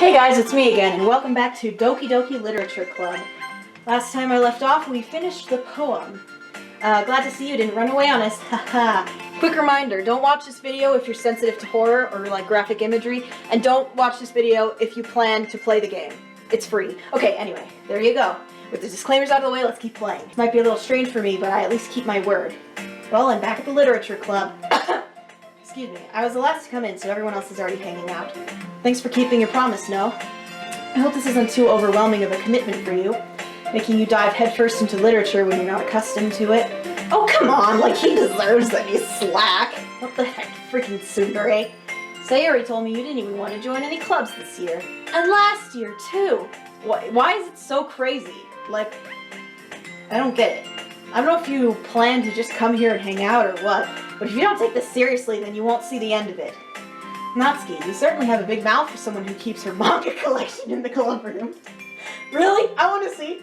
Hey guys, it's me again, and welcome back to Doki Doki Literature Club. Last time I left off, we finished the poem. Glad to see you didn't run away on us, haha. Quick reminder, don't watch this video if you're sensitive to horror or like graphic imagery, and don't watch this video if you plan to play the game. It's free. Okay, anyway, there you go. With the disclaimers out of the way, let's keep playing. It might be a little strange for me, but I at least keep my word. Well, I'm back at the Literature Club. Excuse me, I was the last to come in, so everyone else is already hanging out. Thanks for keeping your promise, No. I hope this isn't too overwhelming of a commitment for you, making you dive headfirst into literature when you're not accustomed to it. Oh, come on, like he deserves any slack. What the heck, freaking tsundere. Sayori told me you didn't even want to join any clubs this year. And last year, too. Why is it so crazy? Like, I don't get it. I don't know if you plan to just come here and hang out or what, but if you don't take this seriously, then you won't see the end of it. Natsuki, you certainly have a big mouth for someone who keeps her manga collection in the club room. Really? I want to see.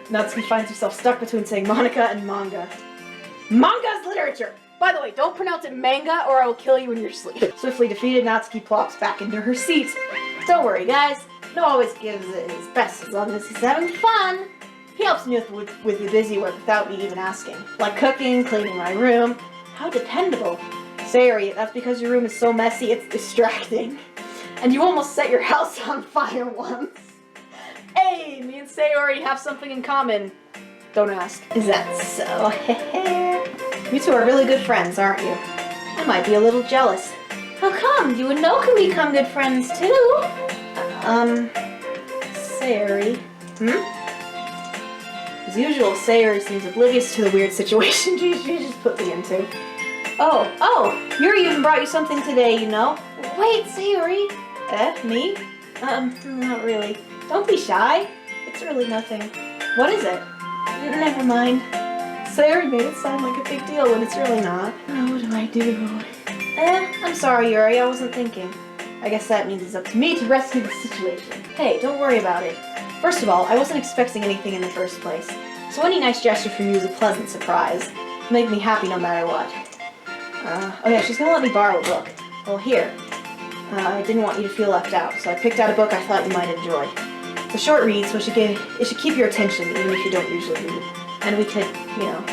Natsuki finds herself stuck between saying Monica and manga. Manga's literature! By the way, don't pronounce it manga or I will kill you in your sleep. Swiftly defeated, Natsuki plops back into her seat. Don't worry, guys. No always gives it his best as long as he's having fun. He helps me with the busy work without me even asking. Like cooking, cleaning my room. How dependable. Sayori, that's because your room is so messy, it's distracting. And you almost set your house on fire once. Hey, me and Sayori have something in common. Don't ask. Is that so? You two are really good friends, aren't you? I might be a little jealous. How come? You and No can become good friends, too. Sayori. As usual, Sayori seems oblivious to the weird situation she just put me into. Oh, Yuri even brought you something today, you know. Wait, Sayori. Me? Not really. Don't be shy. It's really nothing. What is it? Never mind. Sayori made it sound like a big deal when it's really not. Oh, what do I do? I'm sorry, Yuri, I wasn't thinking. I guess that means it's up to me to rescue the situation. Hey, don't worry about it. First of all, I wasn't expecting anything in the first place, so any nice gesture from you is a pleasant surprise. It'll make me happy no matter what. Oh yeah, she's gonna let me borrow a book. Well, here. I didn't want you to feel left out, so I picked out a book I thought you might enjoy. It's a short read, so it should keep your attention, even if you don't usually read. And we could, you know,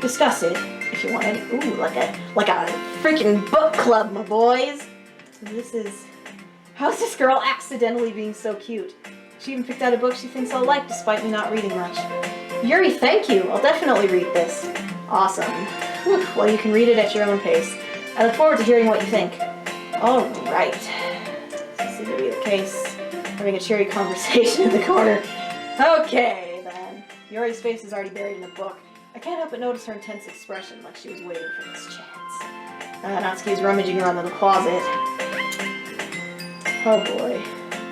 discuss it, if you wanted. Ooh, like a freaking book club, my boys! This is... How's this girl accidentally being so cute? She even picked out a book she thinks I'll like, despite me not reading much. Yuri, thank you! I'll definitely read this. Awesome. Whew, well, you can read it at your own pace. I look forward to hearing what you think. Alright. This seems to be the case. Having a cheery conversation in the corner. Okay, then. Yuri's face is already buried in a book. I can't help but notice her intense expression, like she was waiting for this chance. Natsuki is rummaging around in the closet. Oh boy.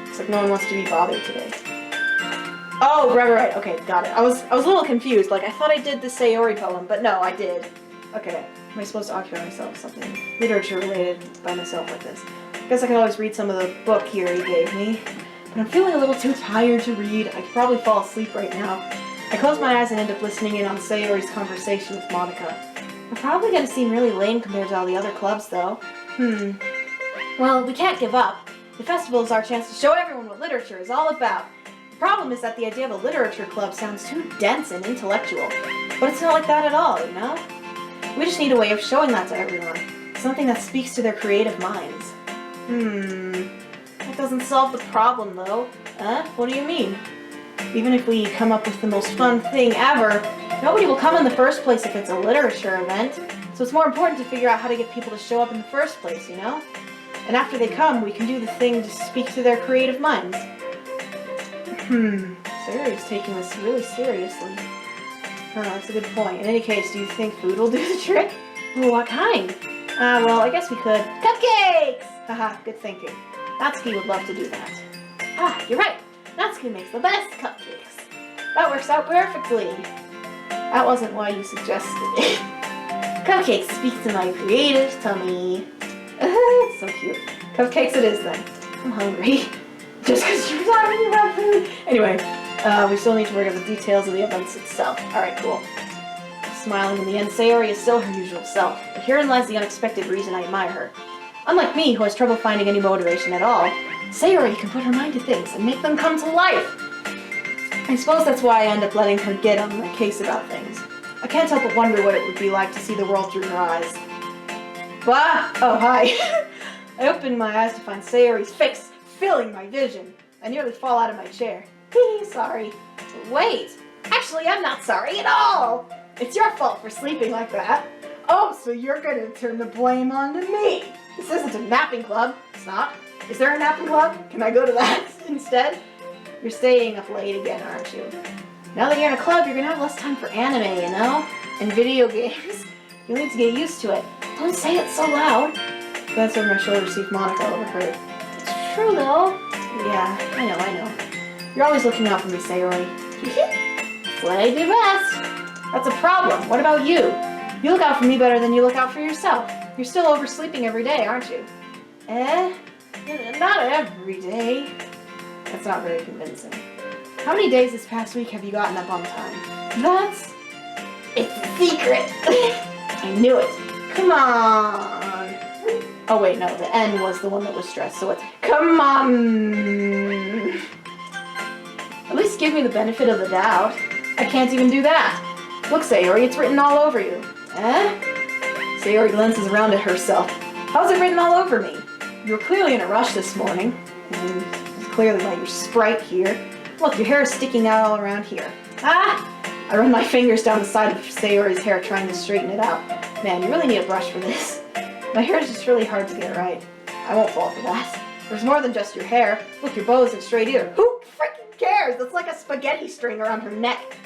Looks like no one wants to be bothered today. Oh, right. Okay, got it. I was a little confused. Like, I thought I did the Sayori poem, but no, I did. Okay. Am I supposed to occupy myself with something literature-related by myself like this? I guess I could always read some of the book Yuri gave me. But I'm feeling a little too tired to read. I could probably fall asleep right now. I close my eyes and end up listening in on Sayori's conversation with Monica. We're probably going to seem really lame compared to all the other clubs, though. Well, we can't give up. The festival is our chance to show everyone what literature is all about. The problem is that the idea of a literature club sounds too dense and intellectual. But it's not like that at all, you know? We just need a way of showing that to everyone. Something that speaks to their creative minds. That doesn't solve the problem, though. What do you mean? Even if we come up with the most fun thing ever, nobody will come in the first place if it's a literature event. So it's more important to figure out how to get people to show up in the first place, you know? And after they come, we can do the thing to speak to their creative minds. Sayori's taking this really seriously. That's a good point. In any case, do you think food will do the trick? Well, what kind? Well, I guess we could. Cupcakes! Haha, good thinking. Natsuki would love to do that. You're right. Natsuki makes the best cupcakes. That works out perfectly. That wasn't why you suggested it. Cupcakes speak to my creative tummy. So cute. Cupcakes it is then. I'm hungry. Just because you're talking about food. Anyway, we still need to work out the details of the events itself. Alright, cool. Smiling in the end, Sayori is still her usual self. But herein lies the unexpected reason I admire her. Unlike me, who has trouble finding any motivation at all, Sayori can put her mind to things and make them come to life. I suppose that's why I end up letting her get on my case about things. I can't help but wonder what it would be like to see the world through her eyes. Bah! Oh, hi. I opened my eyes to find Sayori's face filling my vision. I nearly fall out of my chair. Sorry. Wait, actually I'm not sorry at all. It's your fault for sleeping like that. Oh, so you're gonna turn the blame onto me. This isn't a napping club. It's not. Is there a napping club? Can I go to that instead? You're staying up late again, aren't you? Now that you're in a club, you're gonna have less time for anime, you know? And video games. You'll need to get used to it. Don't say it so loud. Glanced over my shoulder to see if Monica overheard. It's true, though. Yeah, I know. You're always looking out for me, Sayori. That's what I do best. That's a problem. What about you? You look out for me better than you look out for yourself. You're still oversleeping every day, aren't you? Not every day. That's not very convincing. How many days this past week have you gotten up on time? It's a secret. I knew it. Come on. Oh wait, no, the N was the one that was stressed, so it's come on. At least give me the benefit of the doubt. I can't even do that. Look, Sayori, it's written all over you. Sayori glances around at herself. How's it written all over me? You were clearly in a rush this morning. And it's clearly why your sprite here. Look, your hair is sticking out all around here. I run my fingers down the side of Sayori's hair trying to straighten it out. Man, you really need a brush for this. My hair is just really hard to get right. I won't fall for that. There's more than just your hair. Look, your bow isn't straight either. Who freaking cares? That's like a spaghetti string around her neck.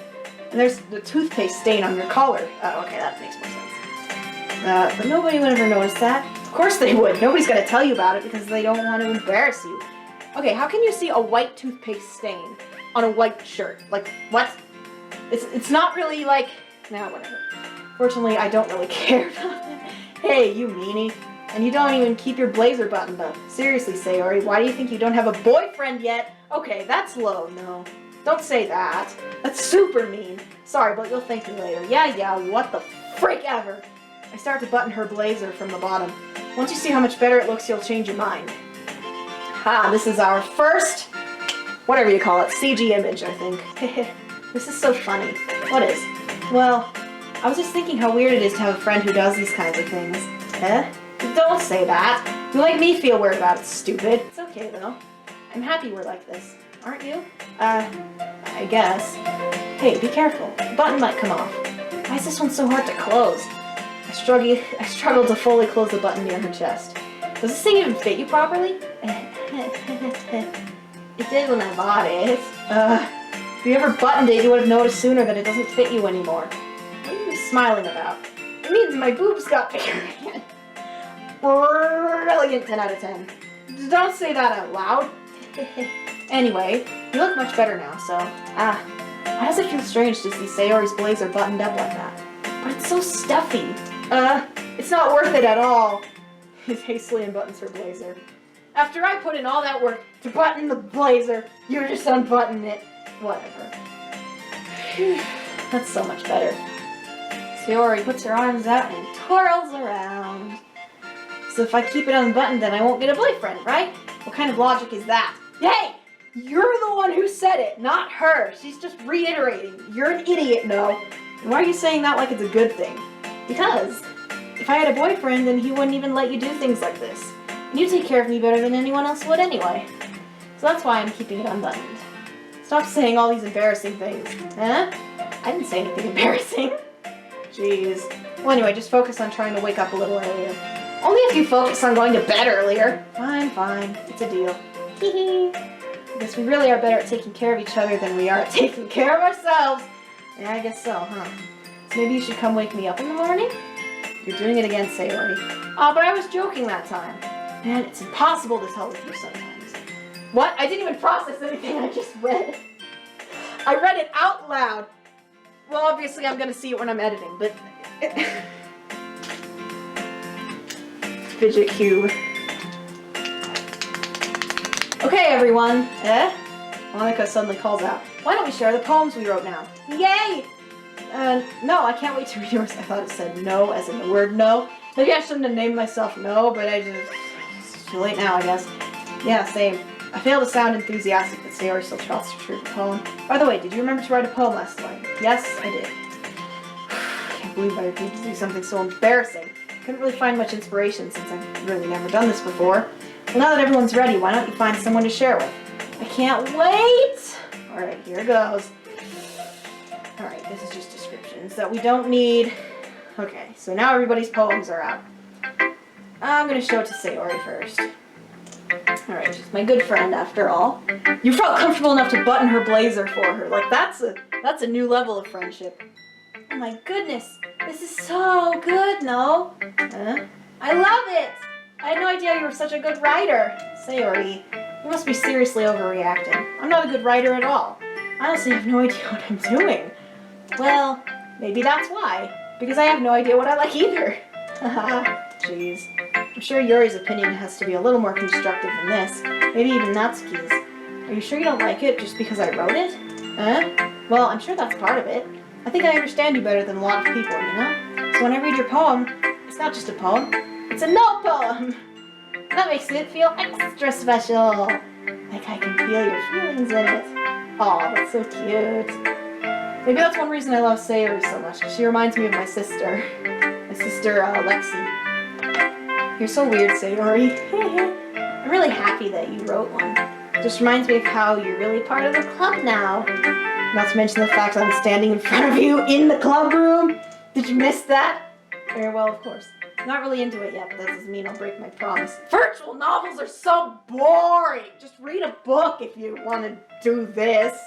And there's the toothpaste stain on your collar. Oh, okay, that makes more sense. But nobody would ever notice that. Of course they would. Nobody's gonna tell you about it because they don't want to embarrass you. Okay, how can you see a white toothpaste stain on a white shirt? Like, what? It's not really like... Nah, whatever. Fortunately, I don't really care about it. Hey, you meanie. And you don't even keep your blazer buttoned up. Seriously, Sayori, why do you think you don't have a boyfriend yet? Okay, that's low, no. Don't say that. That's super mean. Sorry, but you'll thank me later. Yeah, what the frick ever. I start to button her blazer from the bottom. Once you see how much better it looks, you'll change your mind. This is our first, whatever you call it, CG image, I think. This is so funny. What is? Well, I was just thinking how weird it is to have a friend who does these kinds of things. Don't say that. You make me feel weird about it, stupid. It's okay, though. I'm happy we're like this. Aren't you? I guess. Hey, be careful. The button might come off. Why is this one so hard to close? I struggled to fully close the button near her chest. Does this thing even fit you properly? It did when I bought it. If you ever buttoned it, you would have noticed sooner that it doesn't fit you anymore. What are you smiling about? It means my boobs got bigger again. Brilliant 10 out of 10. Don't say that out loud. Anyway, you look much better now, so... Why does it feel strange to see Sayori's blazer buttoned up like that? But it's so stuffy. It's not worth it at all. He hastily unbuttons her blazer. After I put in all that work to button the blazer, you just unbutton it. Whatever. Whew, that's so much better. Sayori puts her arms out and twirls around. So if I keep it unbuttoned, then I won't get a boyfriend, right? What kind of logic is that? Hey! You're the one who said it, not her. She's just reiterating. You're an idiot, no. And why are you saying that like it's a good thing? Because if I had a boyfriend, then he wouldn't even let you do things like this. And you take care of me better than anyone else would anyway. So that's why I'm keeping it unbuttoned. Stop saying all these embarrassing things. I didn't say anything embarrassing. Jeez. Well, anyway, just focus on trying to wake up a little earlier. Only if you focus on going to bed earlier. Fine. It's a deal. Hee. I guess we really are better at taking care of each other than we are at taking care of ourselves. Yeah, I guess so, huh? So maybe you should come wake me up in the morning? You're doing it again, Sayori. Oh, but I was joking that time. Man, it's impossible to tell the truth sometimes. What? I didn't even process anything I just read. I read it out loud. Well, obviously I'm gonna see it when I'm editing, but... Fidget cube. Okay, everyone. Monica suddenly calls out. Why don't we share the poems we wrote now? Yay! No, I can't wait to read yours. I thought it said no, as in the word no. Maybe I shouldn't have named myself No, but I just... Too late now, I guess. Yeah, same. I fail to sound enthusiastic, but Sayori still trusts to read the poem. By the way, did you remember to write a poem last night? Yes, I did. I can't believe I agreed to do something so embarrassing. Couldn't really find much inspiration since I've really never done this before. Well, now that everyone's ready, why don't you find someone to share with? I can't wait! Alright, here goes. Alright, this is just descriptions that we don't need. Okay, so now everybody's poems are out. I'm gonna show it to Sayori first. Alright, she's my good friend after all. You felt comfortable enough to button her blazer for her. Like, that's a new level of friendship. Oh my goodness, this is so good, no? Huh? I love it! I had no idea you were such a good writer. Sayori, you must be seriously overreacting. I'm not a good writer at all. I honestly have no idea what I'm doing. Well, maybe that's why. Because I have no idea what I like either. Haha, jeez. I'm sure Yuri's opinion has to be a little more constructive than this. Maybe even Natsuki's. Are you sure you don't like it just because I wrote it? Huh? Well, I'm sure that's part of it. I think I understand you better than a lot of people, you know? So when I read your poem, it's not just a poem, it's a note poem! That makes it feel extra special. Like I can feel your feelings in it. Aw, that's so cute. Maybe that's one reason I love Sayori so much, because she reminds me of my sister. My sister, Lexi. You're so weird, Sayori. I'm really happy that you wrote one. It just reminds me of how you're really part of the club now. Not to mention the fact that I'm standing in front of you in the club room. Did you miss that? Very well, of course. Not really into it yet, but that doesn't mean I'll break my promise. Virtual novels are so boring! Just read a book if you want to do this.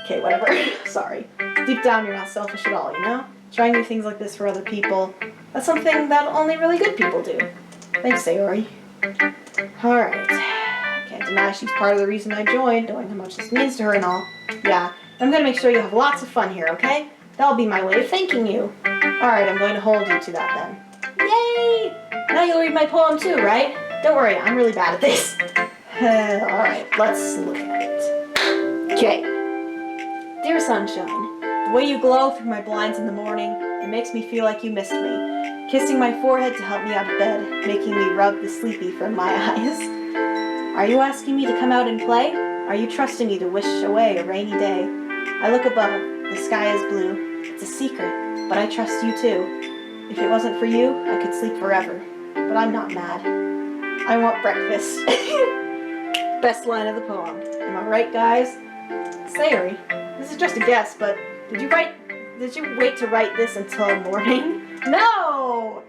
Okay, whatever. Sorry. Deep down, you're not selfish at all, you know? Trying new things like this for other people, that's something that only really good people do. Thanks, Sayori. Alright. Can't deny she's part of the reason I joined, knowing how much this means to her and all. Yeah, I'm gonna make sure you have lots of fun here, okay? That'll be my way of thanking you. Alright, I'm going to hold you to that then. Yay! Now you'll read my poem too, right? Don't worry, I'm really bad at this. Alright, let's look at it. Okay. Dear sunshine, the way you glow through my blinds in the morning, it makes me feel like you missed me. Kissing my forehead to help me out of bed, making me rub the sleepy from my eyes. Are you asking me to come out and play? Are you trusting me to wish away a rainy day? I look above, the sky is blue. It's a secret, but I trust you too. If it wasn't for you, I could sleep forever. But I'm not mad. I want breakfast. Best line of the poem. Am I right, guys? Sayori, this is just a guess, but did you wait to write this until morning? No!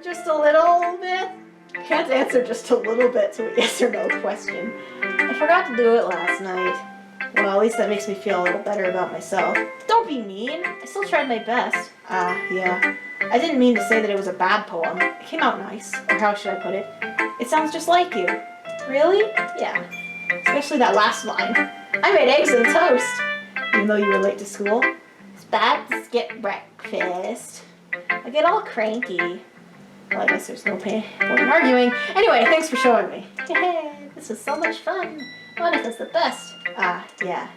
Just a little bit? I can't answer just a little bit to a yes or no question. I forgot to do it last night. Well, at least that makes me feel a little better about myself. Don't be mean. I still tried my best. Yeah. I didn't mean to say that it was a bad poem. It came out nice. Or how should I put it? It sounds just like you. Really? Yeah. Especially that last line. I made eggs and toast. Even though you were late to school. It's bad to skip breakfast. I get all cranky. Well, I guess there's no point in arguing. Anyway, thanks for showing me. This was so much fun. Monica's the best. Yeah.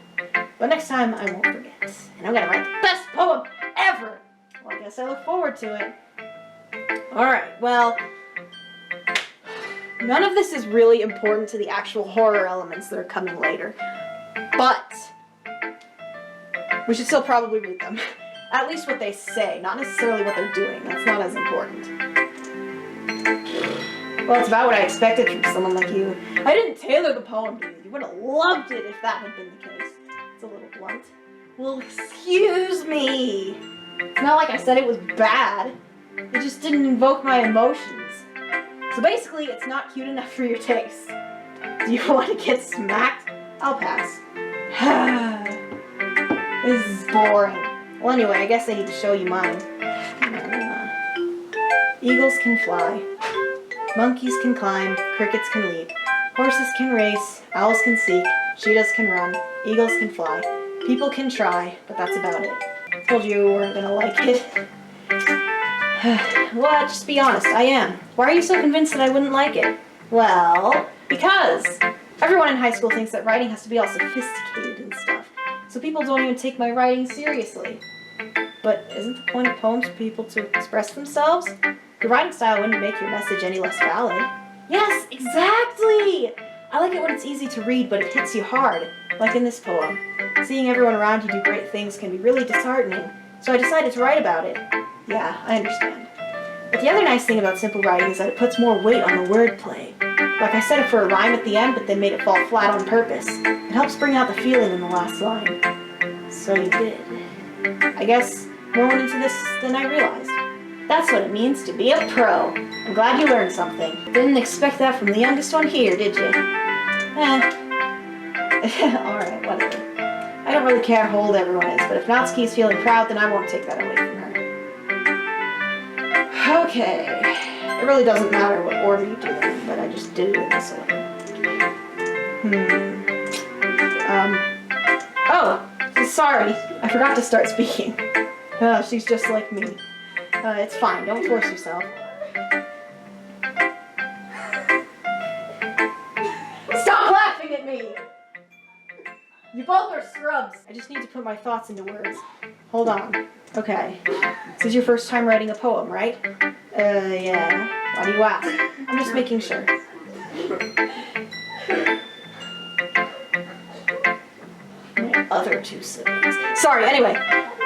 But next time I won't forget. And I'm gonna write the best poem ever! Well, I guess I look forward to it. Alright, well, none of this is really important to the actual horror elements that are coming later. But we should still probably read them. At least what they say, not necessarily what they're doing. That's not as important. Well, it's about what I expected from someone like you. I didn't tailor the poem to you. You would have loved it if that had been the case. It's a little blunt. Well, excuse me. It's not like I said it was bad. It just didn't invoke my emotions. So basically, it's not cute enough for your taste. Do you want to get smacked? I'll pass. This is boring. Well, anyway, I guess I need to show you mine. Eagles can fly. Monkeys can climb, crickets can leap, horses can race, owls can seek, cheetahs can run, eagles can fly. People can try, but that's about it. I told you you weren't gonna like it. Well, just be honest, I am. Why are you so convinced that I wouldn't like it? Well, because everyone in high school thinks that writing has to be all sophisticated and stuff, so people don't even take my writing seriously. But isn't the point of poems for people to express themselves? Your writing style wouldn't make your message any less valid. Yes, exactly! I like it when it's easy to read, but it hits you hard, like in this poem. Seeing everyone around you do great things can be really disheartening, so I decided to write about it. Yeah, I understand. But the other nice thing about simple writing is that it puts more weight on the wordplay. Like I set it for a rhyme at the end, but then made it fall flat on purpose. It helps bring out the feeling in the last line. So you did. I guess more went into this than I realized. That's what it means to be a pro. I'm glad you learned something. Didn't expect that from the youngest one here, did you? Alright, whatever. I don't really care how old everyone is, but if Natsuki is feeling proud, then I won't take that away from her. Okay. It really doesn't matter what order you do them, but I just did it in this order. Oh! Sorry, I forgot to start speaking. She's just like me. It's fine, don't force yourself. Stop laughing at me! You both are scrubs. I just need to put my thoughts into words. Hold on. Okay. This is your first time writing a poem, right? Yeah. Why do you ask? I'm just making sure. Other two siblings. Sorry, anyway.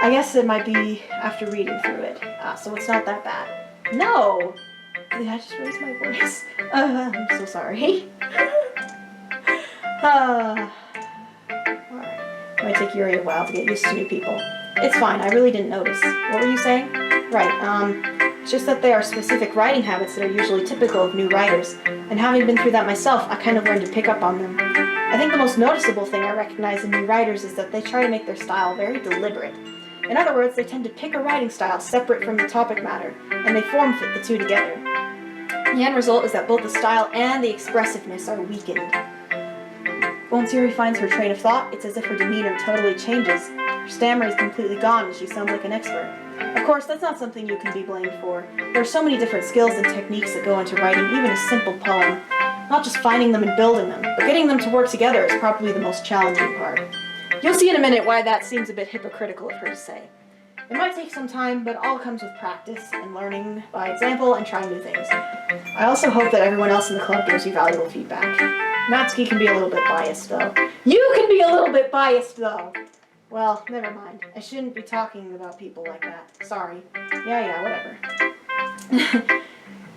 I guess it might be after reading through it. So it's not that bad. No! Did I just raise my voice? I'm so sorry. Alright. It might take Yuri a while to get used to new people. It's fine, I really didn't notice. What were you saying? Right, it's just that there are specific writing habits that are usually typical of new writers, and having been through that myself, I kind of learned to pick up on them. I think the most noticeable thing I recognize in new writers is that they try to make their style very deliberate. In other words, they tend to pick a writing style separate from the topic matter, and they form fit the two together. The end result is that both the style and the expressiveness are weakened. Once Yuri finds her train of thought, it's as if her demeanor totally changes. Her stammer is completely gone and she sounds like an expert. Of course, that's not something you can be blamed for. There are so many different skills and techniques that go into writing even a simple poem. Not just finding them and building them, but getting them to work together is probably the most challenging part. You'll see in a minute why that seems a bit hypocritical of her to say. It might take some time, but all comes with practice and learning by example and trying new things. I also hope that everyone else in the club gives you valuable feedback. Natsuki can be a little bit biased, though. You can be a little bit biased, though! Well, never mind. I shouldn't be talking about people like that. Sorry. Yeah, whatever.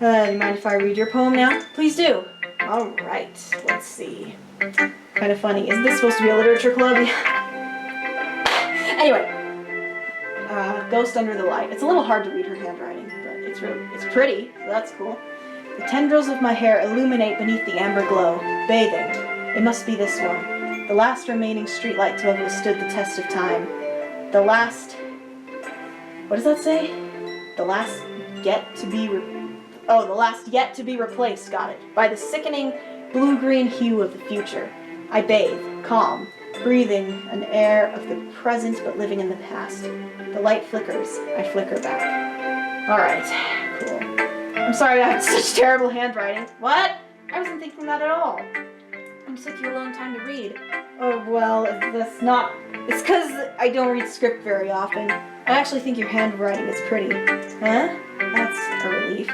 Do you mind if I read your poem now? Please do. Alright, let's see. Kind of funny. Isn't this supposed to be a literature club? Anyway. Ghost Under the Light. It's a little hard to read her handwriting, but it's pretty, so that's cool. The tendrils of my hair illuminate beneath the amber glow, bathing. It must be this one. The last remaining streetlight to have withstood the test of time. The last... What does that say? The last yet to be replaced, got it. By the sickening blue-green hue of the future. I bathe, calm, breathing an air of the present but living in the past. The light flickers. I flicker back. Alright, cool. I'm sorry I have such terrible handwriting. What? I wasn't thinking that at all. It took you a long time to read. Oh, well, that's not... It's because I don't read script very often. I actually think your handwriting is pretty. Huh? That's a relief.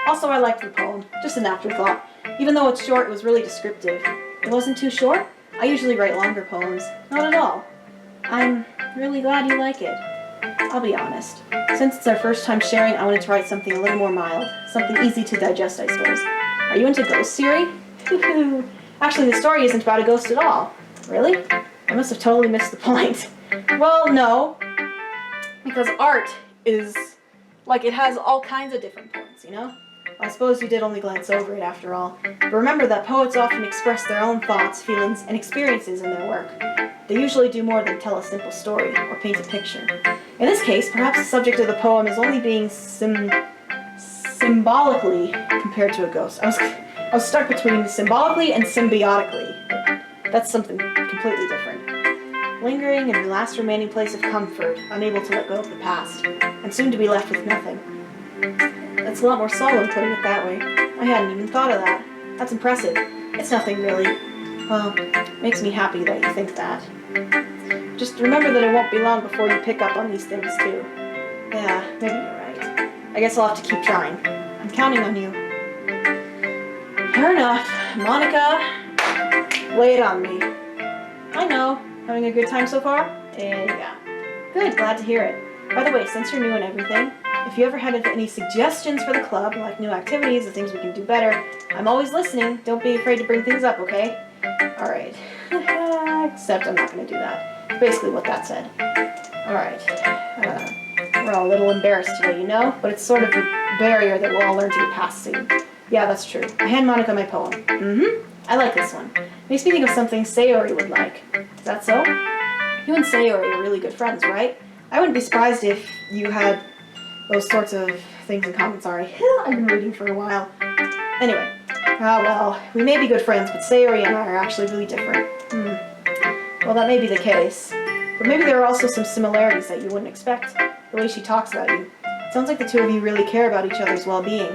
Also, I liked the poem. Just an afterthought. Even though it's short, it was really descriptive. It wasn't too short? I usually write longer poems. Not at all. I'm really glad you like it. I'll be honest. Since it's our first time sharing, I wanted to write something a little more mild. Something easy to digest, I suppose. Are you into ghosts, Yuri? Actually, the story isn't about a ghost at all. Really? I must have totally missed the point. Well, no. Because art is... like, it has all kinds of different points, you know? I suppose you did only glance over it after all. But remember that poets often express their own thoughts, feelings, and experiences in their work. They usually do more than tell a simple story or paint a picture. In this case, perhaps the subject of the poem is only being symbolically compared to a ghost. I was stuck between symbolically and symbiotically. That's something completely different. Lingering in the last remaining place of comfort, unable to let go of the past, and soon to be left with nothing. That's a lot more solemn putting it that way. I hadn't even thought of that. That's impressive. It's nothing really. Well, it makes me happy that you think that. Just remember that it won't be long before you pick up on these things too. Yeah, maybe you're right. I guess I'll have to keep trying. I'm counting on you. Fair enough. Monica, lay it on me. I know. Having a good time so far? Yeah. Good, glad to hear it. By the way, since you're new and everything, if you ever had any suggestions for the club, like new activities or things we can do better, I'm always listening. Don't be afraid to bring things up, okay? Alright. Except I'm not going to do that. Basically what that said. Alright. We're all a little embarrassed today, you know? But it's sort of a barrier that we'll all learn to get past soon. Yeah, that's true. I hand Monica my poem. I like this one. Makes me think of something Sayori would like. Is that so? You and Sayori are really good friends, right? I wouldn't be surprised if you had those sorts of things in common. Sorry. I've been reading for a while. Anyway. Well, we may be good friends, but Sayori and I are actually really different. Well, that may be the case. But maybe there are also some similarities that you wouldn't expect. The way she talks about you. It sounds like the two of you really care about each other's well-being.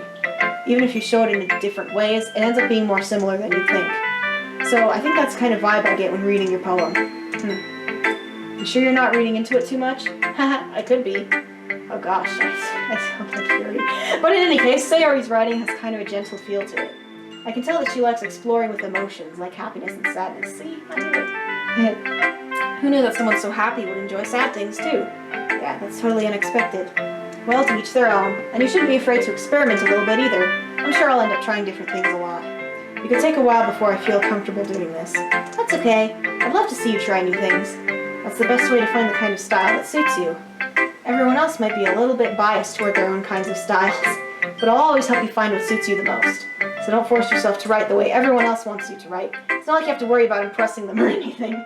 Even if you show it in different ways, it ends up being more similar than you'd think. So I think that's the kind of vibe I get when reading your poem. You sure you're not reading into it too much? Haha, I could be. Oh gosh, I sound like Fury. But in any case, Sayori's writing has kind of a gentle feel to it. I can tell that she likes exploring with emotions, like happiness and sadness. See? I knew it. Who knew that someone so happy would enjoy sad things too? Yeah, that's totally unexpected. Well, to each their own, and you shouldn't be afraid to experiment a little bit either. I'm sure I'll end up trying different things a lot. It could take a while before I feel comfortable doing this. That's okay. I'd love to see you try new things. That's the best way to find the kind of style that suits you. Everyone else might be a little bit biased toward their own kinds of styles, but I'll always help you find what suits you the most. So don't force yourself to write the way everyone else wants you to write. It's not like you have to worry about impressing them or anything.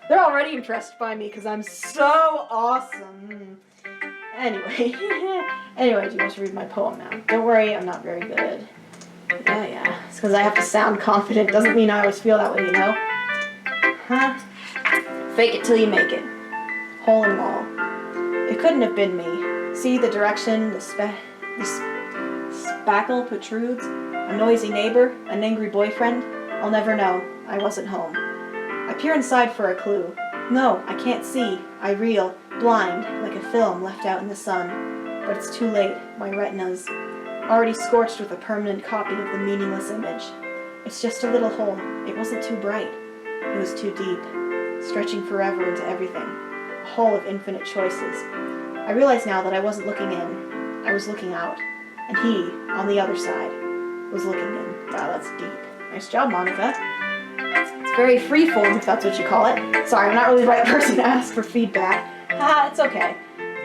They're already impressed by me because I'm so awesome. Anyway, do you want to read my poem now? Don't worry, I'm not very good. Yeah. It's because I have to sound confident. Doesn't mean I always feel that way, you know? Fake it till you make it. Hole in wall. It couldn't have been me. See the direction, the spackle protrudes, a noisy neighbor, an angry boyfriend. I'll never know. I wasn't home. I peer inside for a clue. No, I can't see. I reel, blind, like a film left out in the sun. But it's too late. My retina's already scorched with a permanent copy of the meaningless image. It's just a little hole. It wasn't too bright. It was too deep, stretching forever into everything. A hole of infinite choices. I realize now that I wasn't looking in. I was looking out. And he, on the other side, was looking in. Wow, that's deep. Nice job, Monica. It's very freeform, if that's what you call it. Sorry, I'm not really the right person to ask for feedback. It's okay.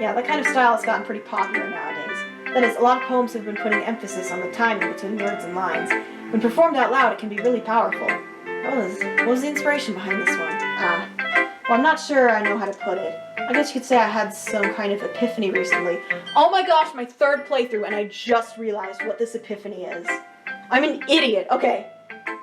Yeah, that kind of style has gotten pretty popular nowadays. That is, a lot of poems have been putting emphasis on the timing between words and lines. When performed out loud, it can be really powerful. What was the inspiration behind this one? Well, I'm not sure I know how to put it. I guess you could say I had some kind of epiphany recently. Oh my gosh, my third playthrough, and I just realized what this epiphany is. I'm an idiot. Okay,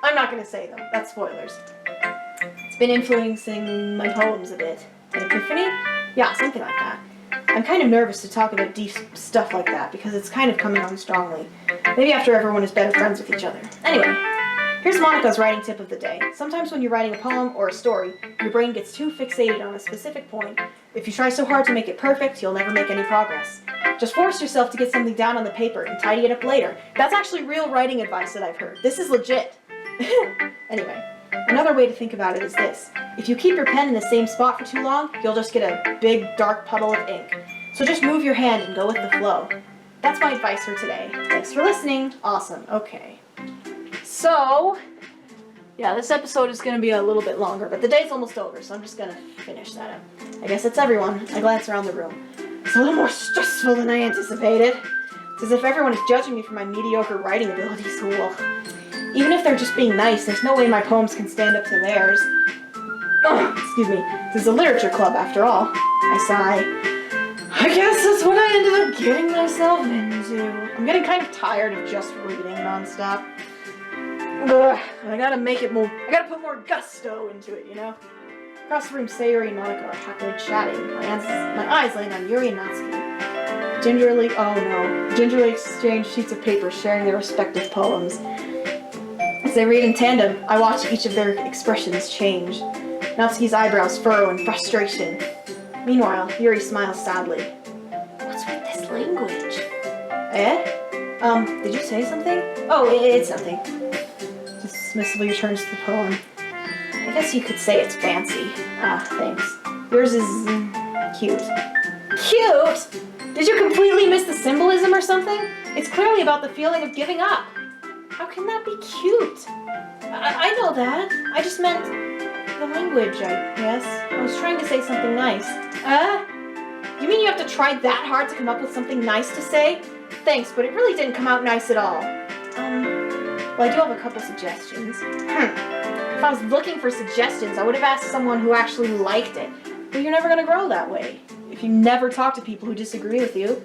I'm not going to say them. That's spoilers. It's been influencing my poems a bit. An epiphany? Yeah, something like that. I'm kind of nervous to talk about deep stuff like that because it's kind of coming on strongly. Maybe after everyone is better friends with each other. Anyway, here's Monica's writing tip of the day. Sometimes when you're writing a poem or a story, your brain gets too fixated on a specific point. If you try so hard to make it perfect, you'll never make any progress. Just force yourself to get something down on the paper and tidy it up later. That's actually real writing advice that I've heard. This is legit. Anyway, another way to think about it is this. If you keep your pen in the same spot for too long, you'll just get a big dark puddle of ink. So just move your hand and go with the flow. That's my advice for today. Thanks for listening. Awesome. Okay. So, yeah, this episode is going to be a little bit longer, but the day's almost over, so I'm just going to finish that up. I guess that's everyone. I glance around the room. It's a little more stressful than I anticipated. It's as if everyone is judging me for my mediocre writing abilities. Ugh. Even if they're just being nice, there's no way my poems can stand up to theirs. Ugh, excuse me. This is a literature club, after all. I sigh. I guess that's what I ended up getting myself into. I'm getting kind of tired of just reading nonstop. Ugh, I gotta make it more. I gotta put more gusto into it, you know? Across the room, Sayori and Monica are happily chatting. My eyes laying on Yuri and Natsuki. Gingerly exchange sheets of paper, sharing their respective poems. As they read in tandem, I watch each of their expressions change. Natsuki's eyebrows furrow in frustration. Meanwhile, Yuri smiles sadly. What's with this language? Did you say something? Oh, it's nothing. dismissively returns to the poem. I guess you could say it's fancy. Ah, thanks. Yours is cute. Cute? Did you completely miss the symbolism or something? It's clearly about the feeling of giving up. How can that be cute? I know that. I just meant the language, I guess. I was trying to say something nice. You mean you have to try that hard to come up with something nice to say? Thanks, but it really didn't come out nice at all. Well, I do have a couple suggestions. If I was looking for suggestions, I would have asked someone who actually liked it. But you're never gonna grow that way. If you never talk to people who disagree with you.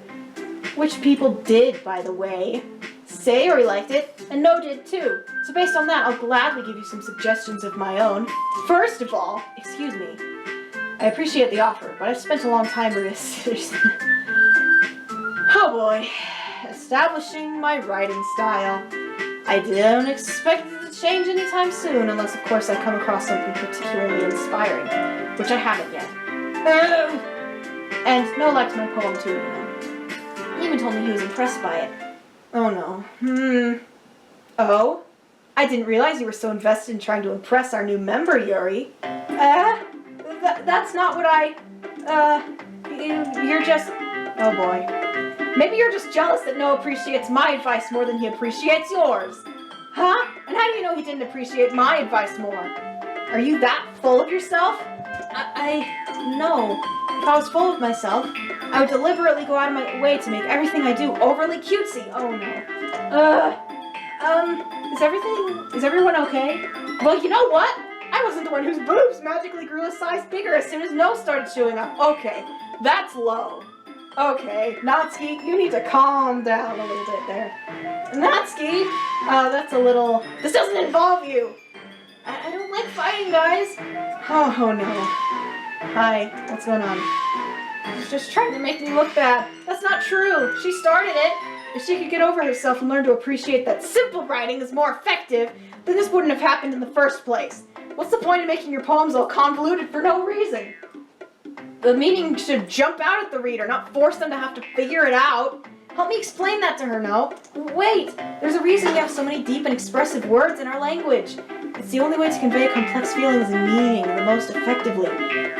Which people did, by the way. Sayori liked it, and No did too. So based on that, I'll gladly give you some suggestions of my own. First of all, excuse me, I appreciate the offer, but I've spent a long time oh boy. Establishing my writing style. I don't expect it to change anytime soon, unless of course I come across something particularly inspiring, which I haven't yet. And No liked my poem too, you know. He even told me he was impressed by it. Oh no. Oh? I didn't realize you were so invested in trying to impress our new member, Yuri. That's not what you're just... Oh boy. Maybe you're just jealous that No appreciates my advice more than he appreciates yours. Huh? And how do you know he didn't appreciate my advice more? Are you that full of yourself? No. If I was full of myself, I would deliberately go out of my way to make everything I do overly cutesy. Oh no. Is everyone okay? Well, you know what? I wasn't the one whose boobs magically grew a size bigger as soon as No started showing up. Okay, that's low. Okay, Natsuki, you need to calm down a little bit there. Natsuki, that's a little... This doesn't involve you. I don't like fighting, guys. Oh no. Hi, what's going on? She's just trying to make me look bad. That's not true. She started it. If she could get over herself and learn to appreciate that simple writing is more effective, then this wouldn't have happened in the first place. What's the point of making your poems all convoluted for no reason? The meaning should jump out at the reader, not force them to have to figure it out. Help me explain that to her, No. Wait, there's a reason we have so many deep and expressive words in our language. It's the only way to convey complex feelings and meaning the most effectively.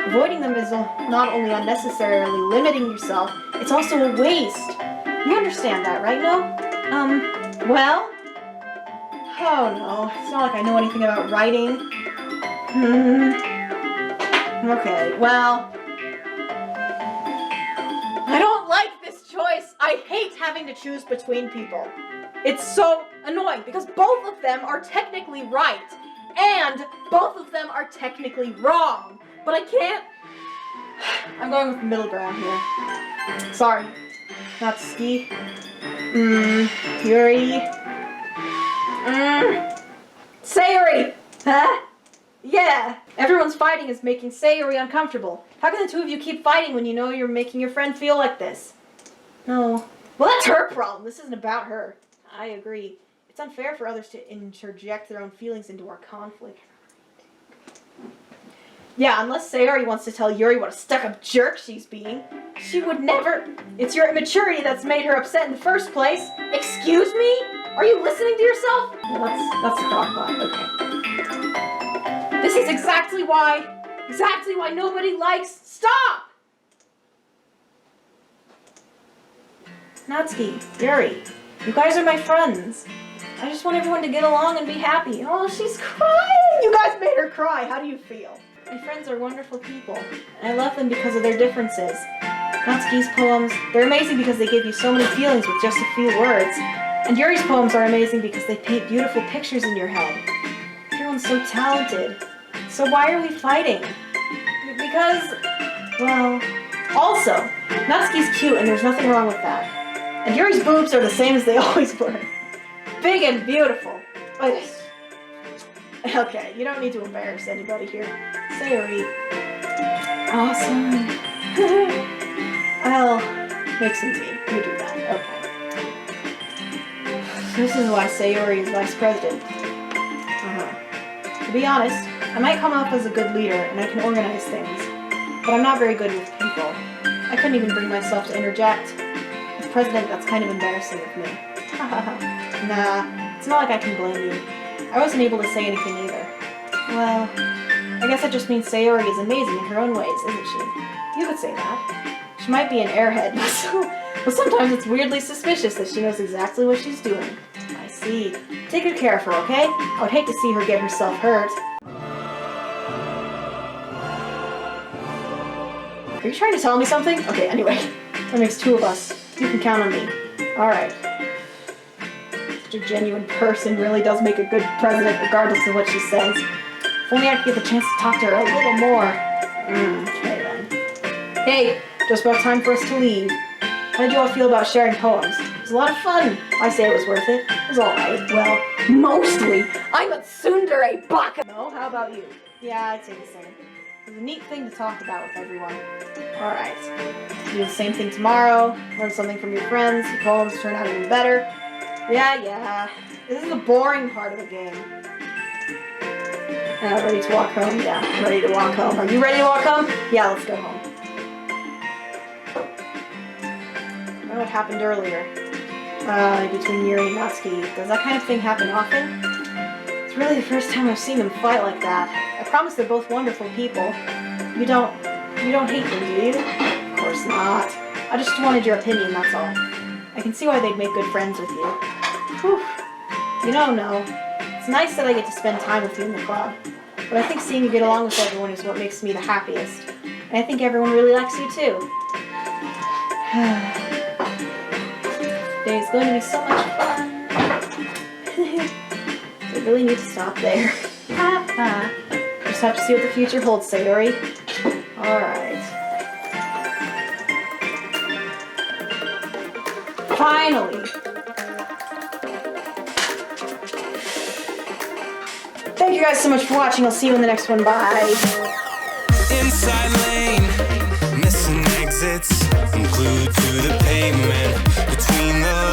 Avoiding them is not only unnecessarily limiting yourself, it's also a waste. You understand that, right, No? Well? Oh no, it's not like I know anything about writing. Okay, well... I don't like this choice. I hate having to choose between people. It's so annoying because both of them are technically right and both of them are technically wrong. But I can't... I'm going with the middle ground here. Sorry. Natsuki. Yuri. Sayori! Huh? Yeah! Everyone's fighting is making Sayori uncomfortable. How can the two of you keep fighting when you know you're making your friend feel like this? No. Well, that's her problem. This isn't about her. I agree. It's unfair for others to interject their own feelings into our conflict. Yeah, unless Sayori wants to tell Yuri what a stuck-up jerk she's being. She would never... It's your immaturity that's made her upset in the first place. Excuse me? Are you listening to yourself? Well, that's the crockpot. Okay. This is exactly why nobody likes... Stop! Natsuki, Yuri, you guys are my friends. I just want everyone to get along and be happy. Oh, she's crying! You guys made her cry. How do you feel? My friends are wonderful people, and I love them because of their differences. Natsuki's poems, they're amazing because they give you so many feelings with just a few words. And Yuri's poems are amazing because they paint beautiful pictures in your head. Everyone's so talented. So why are we fighting? Because, well, also, Natsuki's cute and there's nothing wrong with that. And Yuri's boobs are the same as they always were. Big and beautiful. Okay, you don't need to embarrass anybody here. Sayori. Awesome. I'll make some tea. You do that. Okay. This is why Sayori is vice president. To be honest, I might come off as a good leader and I can organize things, but I'm not very good with people. I couldn't even bring myself to interject. As president, that's kind of embarrassing of me. Nah, it's not like I can blame you. I wasn't able to say anything either. Well, I guess that just means Sayori is amazing in her own ways, isn't she? You could say that. She might be an airhead, but sometimes it's weirdly suspicious that she knows exactly what she's doing. I see. Take good care of her, okay? I would hate to see her get herself hurt. Are you trying to tell me something? Okay, anyway. That makes two of us. You can count on me. Alright. Such a genuine person really does make a good president regardless of what she says. If only I could get the chance to talk to her a little more. Okay then. Hey, just about time for us to leave. How did you all feel about sharing poems? It was a lot of fun. I say it was worth it. It was alright. Well, mostly. I'm a tsundere baka. No, how about you? Yeah, I'd say the same. It was a neat thing to talk about with everyone. Alright. Do the same thing tomorrow. Learn something from your friends. Your poems turn out even better. Yeah. This is the boring part of the game. Ready to walk home? Yeah, I'm ready to walk home. Are you ready to walk home? Yeah, let's go home. I don't know what happened earlier. Between Yuri and Natsuki. Does that kind of thing happen often? It's really the first time I've seen them fight like that. I promise they're both wonderful people. You don't hate them, do you? Of course not. I just wanted your opinion, that's all. I can see why they'd make good friends with you. Whew. No. It's nice that I get to spend time with you in the club. But I think seeing you get along with everyone is what makes me the happiest. And I think everyone really likes you too. Today's going to be so much fun. We really need to stop there. Just have to see what the future holds, Sayori. Alright. Finally! Thank you guys so much for watching. I'll see you in the next one. Bye! Inside lane, missing exits, I'm glued to the pavement between the